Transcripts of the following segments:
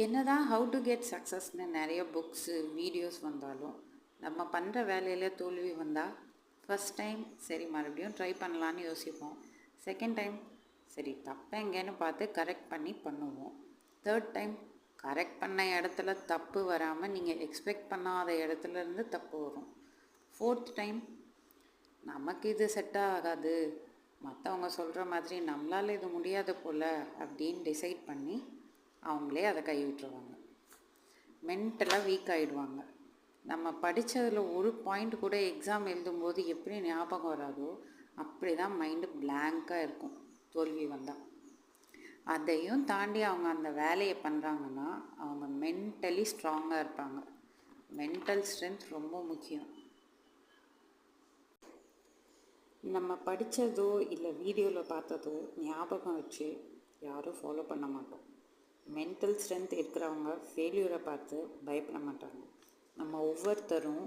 என்னதான் how to get சக்ஸஸ்னு நிறைய books videos வந்தாலும் நம்ம பண்ணுற வேலையில் தோல்வி வந்தால் ஃபஸ்ட் டைம் சரி மறுபடியும் ட்ரை பண்ணலான்னு யோசிப்போம். செகண்ட் டைம் சரி தப்பு எங்கேன்னு பார்த்து கரெக்ட் பண்ணி பண்ணுவோம். தேர்ட் டைம் கரெக்ட் பண்ண இடத்துல தப்பு வராமல் நீங்கள் எக்ஸ்பெக்ட் பண்ணாத இடத்துலேருந்து தப்பு வரும். ஃபோர்த் டைம் நமக்கு இது செட் ஆகாது, மற்றவங்க சொல்கிற மாதிரி நம்மளால் இது முடியாத போல் அப்படின்னு டிசைட் பண்ணி அவங்களே அதை கைவிட்டுருவாங்க. மென்டலாக வீக் ஆகிடுவாங்க. நம்ம படித்ததில் ஒரு பாயிண்ட் கூட எக்ஸாம் எழுதும்போது எப்படி ஞாபகம் வராதோ அப்படி தான் மைண்டு பிளாங்காக இருக்கும் தோல்வி வந்தால். அதையும் தாண்டி அவங்க அந்த வேலையை பண்ணுறாங்கன்னா அவங்க மென்டலி ஸ்ட்ராங்காக இருப்பாங்க. மென்டல் ஸ்ட்ரென்த் ரொம்ப முக்கியம். நம்ம படித்ததோ இல்லை வீடியோவில் பார்த்ததோ ஞாபகம் வச்சு யாரும் ஃபாலோ பண்ண மாட்டோம். மென்டல் ஸ்ட்ரென்த் இருக்கிறவங்க ஃபெயில்யூரை பார்த்து பயப்பட மாட்டாங்க. நம்ம ஒவ்வொருத்தரும்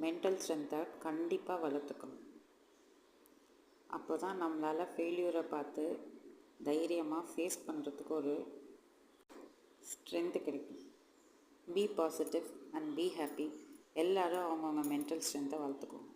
மென்டல் ஸ்ட்ரென்த்தை கண்டிப்பாக வளர்த்துக்கணும். அப்போ தான் நம்மளால் ஃபெயில்யூரை பார்த்து தைரியமாக ஃபேஸ் பண்ணுறதுக்கு ஒரு ஸ்ட்ரென்த்து கிடைக்கும். Be positive and be happy. எல்லோரும் அவங்கவுங்க மென்டல் ஸ்ட்ரென்த்தை வளர்த்துக்கணும்.